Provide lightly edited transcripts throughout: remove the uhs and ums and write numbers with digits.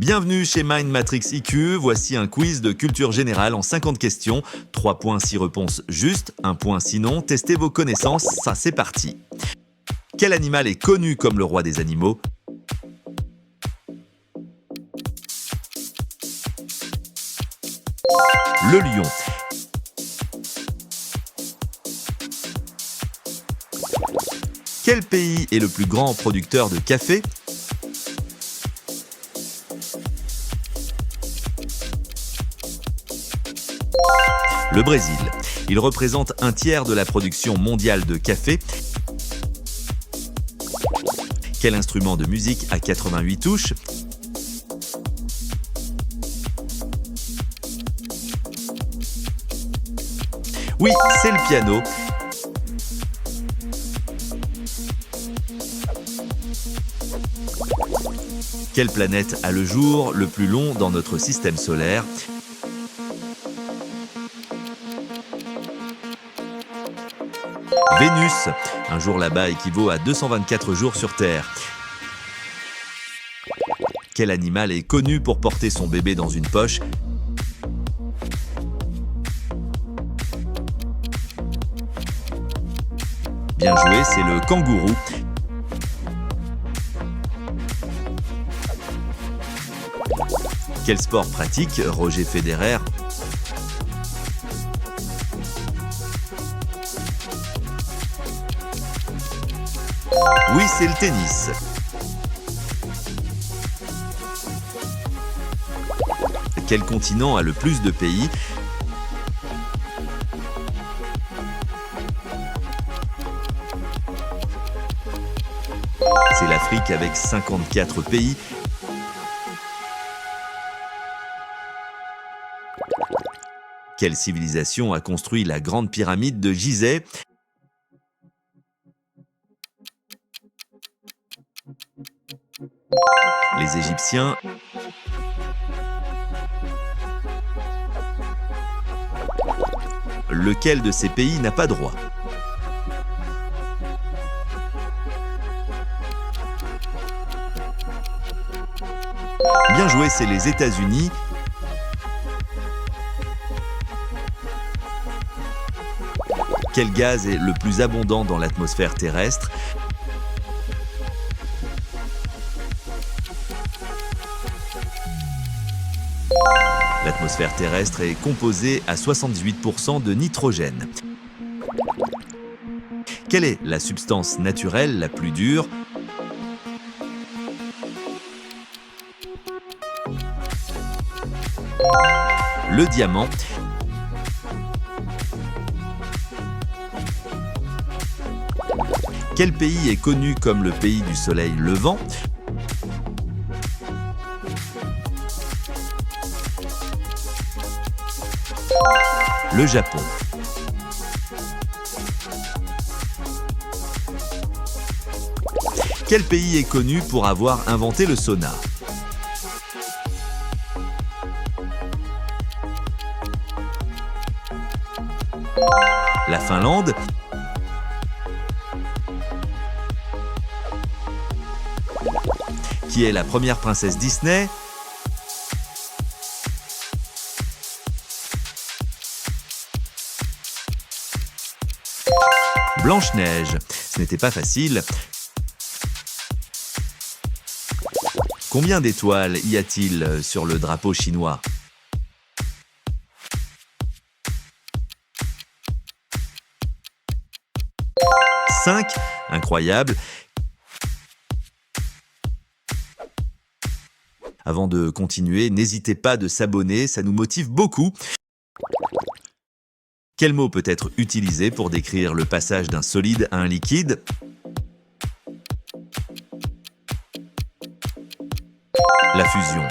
Bienvenue chez Mind Matrix IQ, voici un quiz de culture générale en 50 questions. 3 points si réponse juste, 1 point sinon. Testez vos connaissances, ça c'est parti. Quel animal est connu comme le roi des animaux ? Le lion. Quel pays est le plus grand producteur de café ? Le Brésil. Il représente un tiers de la production mondiale de café. Quel instrument de musique a 88 touches ? Oui, c'est le piano. Quelle planète a le jour le plus long dans notre système solaire ? Vénus. Un jour là-bas équivaut à 224 jours sur Terre. Quel animal est connu pour porter son bébé dans une poche ? Bien joué, c'est le kangourou. Quel sport pratique Roger Federer ? Oui, c'est le tennis. Quel continent a le plus de pays ? C'est l'Afrique avec 54 pays. Quelle civilisation a construit la grande pyramide de Gizeh ? Les Égyptiens. Lequel de ces pays n'a pas droit ? Bien joué, c'est les États-Unis. Quel gaz est le plus abondant dans l'atmosphère terrestre ? L'atmosphère terrestre est composée à 78% de nitrogène. Quelle est la substance naturelle la plus dure ? Le diamant. Quel pays est connu comme le pays du soleil levant ? Le Japon. Quel pays est connu pour avoir inventé le sauna ? La Finlande. Qui est la première princesse Disney ? Blanche-Neige. Ce n'était pas facile. Combien d'étoiles y a-t-il sur le drapeau chinois ? 5. Incroyable. Avant de continuer, n'hésitez pas de s'abonner, ça nous motive beaucoup. Quel mot peut être utilisé pour décrire le passage d'un solide à un liquide ? La fusion.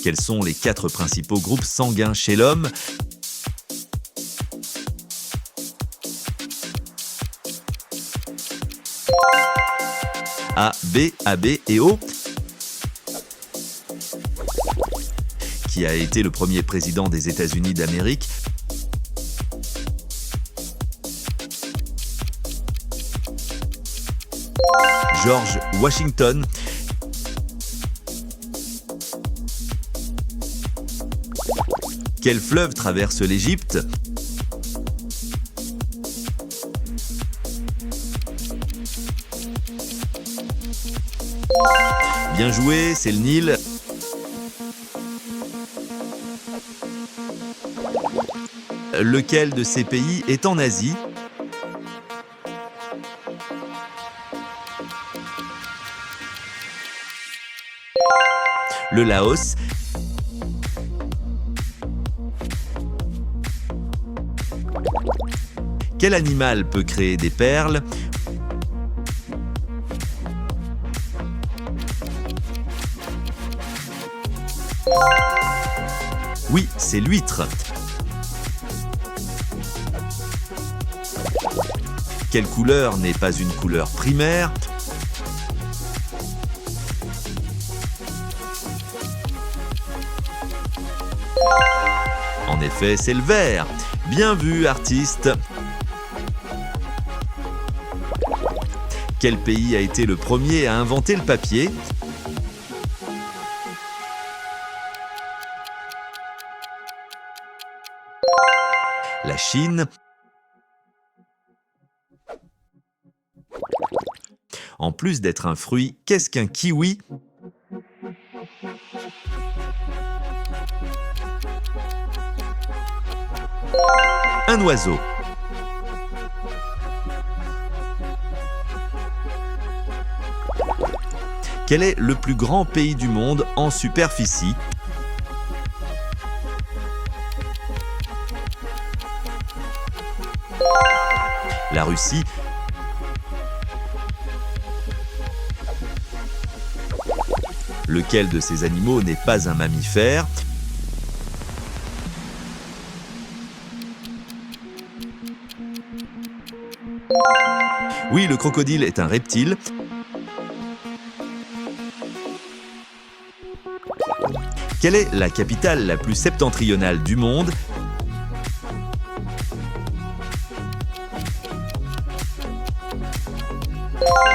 Quels sont les 4 principaux groupes sanguins chez l'homme ? A, B, AB et O. Qui a été le premier président des États-Unis d'Amérique ? George Washington. Quel fleuve traverse l'Égypte? Bien joué, c'est le Nil. Lequel de ces pays est en Asie? Le Laos. Quel animal peut créer des perles? Oui, c'est l'huître. Quelle couleur n'est pas une couleur primaire? En effet, c'est le vert. Bien vu, artiste. Quel pays a été le premier à inventer le papier? La Chine. En plus d'être un fruit, qu'est-ce qu'un kiwi? Un oiseau. Quel est le plus grand pays du monde en superficie? La Russie. Lequel de ces animaux n'est pas un mammifère? Oui, le crocodile est un reptile. Quelle est la capitale la plus septentrionale du monde?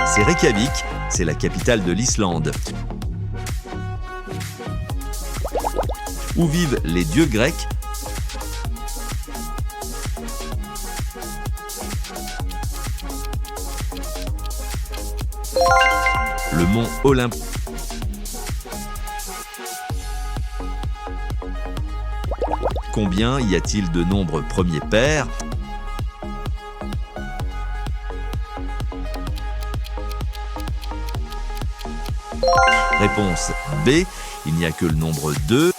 C'est Reykjavik, c'est la capitale de l'Islande. Où vivent les dieux grecs? Le mont Olympe. Combien y a-t-il de nombres premiers pairs? Réponse B, il n'y a que le nombre 2.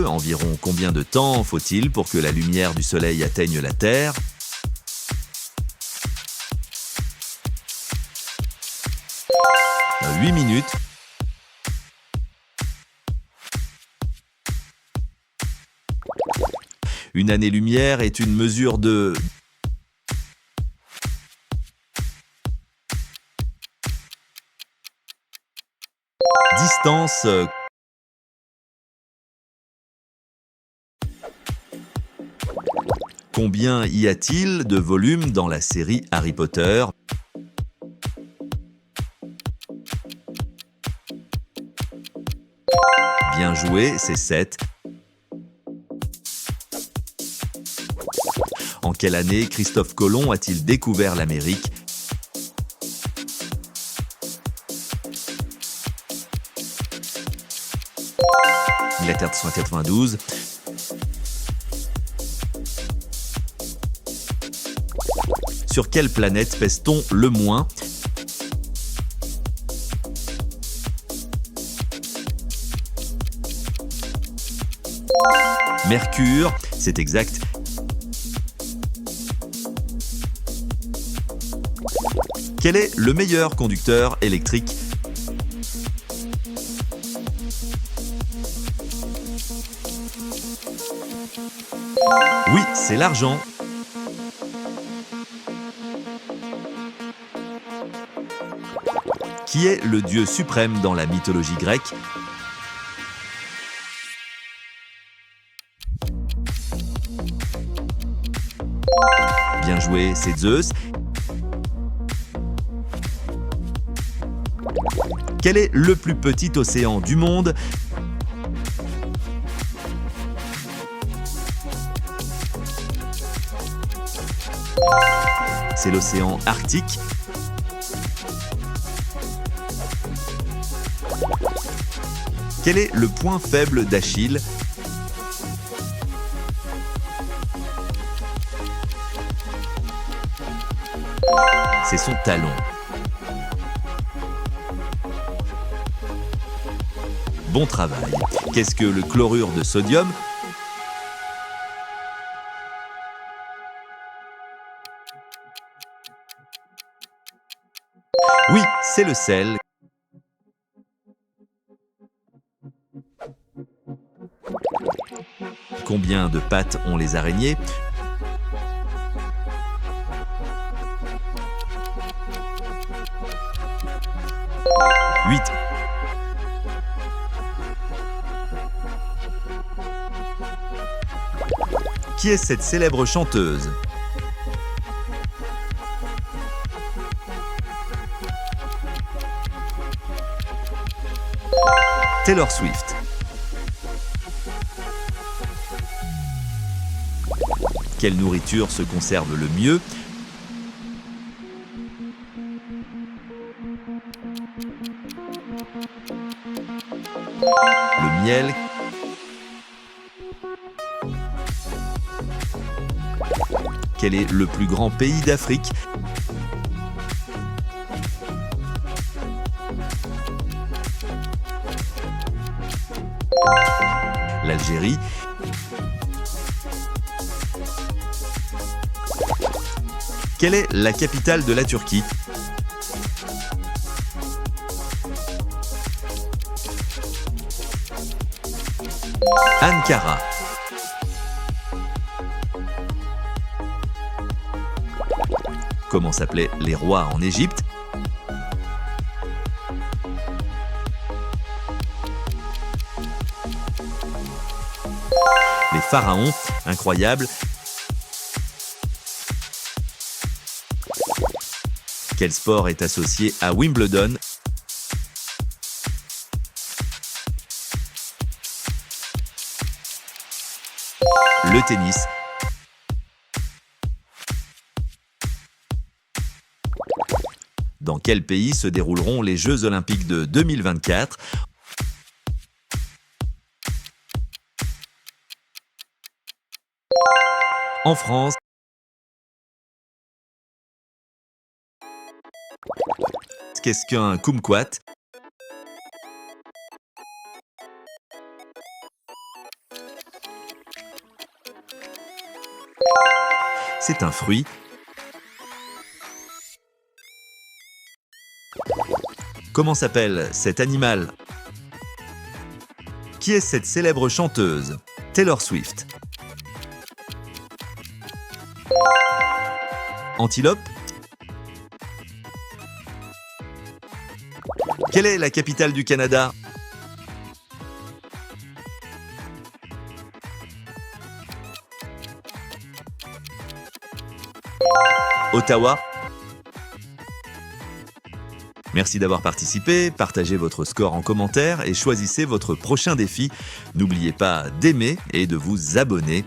Environ combien de temps faut-il pour que la lumière du soleil atteigne la Terre? « 8 minutes. Une année-lumière est une mesure de... distance. Combien y a-t-il de volumes dans la série Harry Potter? Bien joué, c'est 7. En quelle année Christophe Colomb a-t-il découvert l'Amérique? « 1492. Sur quelle planète pèse-t-on le moins? Mercure, c'est exact. Quel est le meilleur conducteur électrique? Oui, c'est l'argent. Qui est le dieu suprême dans la mythologie grecque? Bien joué, c'est Zeus. Quel est le plus petit océan du monde? C'est l'océan Arctique. Quel est le point faible d'Achille? C'est son talon. Bon travail. Qu'est-ce que le chlorure de sodium? Oui, c'est le sel. Combien de pattes ont les araignées? Huit. Qui est cette célèbre chanteuse? Taylor Swift. Quelle nourriture se conserve le mieux? Le miel. Quel est le plus grand pays d'Afrique? L'Algérie. Quelle est la capitale de la Turquie? Ankara. Comment s'appelaient les rois en Égypte? Les pharaons, incroyable. Quel sport est associé à Wimbledon? Le tennis. Dans quel pays se dérouleront les Jeux Olympiques de 2024? En France. Qu'est-ce qu'un kumquat? C'est un fruit. Comment s'appelle cet animal? Qui est cette célèbre chanteuse? Taylor Swift. Antilope. Quelle est la capitale du Canada? Ottawa. Merci d'avoir participé, partagez votre score en commentaire et choisissez votre prochain défi. N'oubliez pas d'aimer et de vous abonner.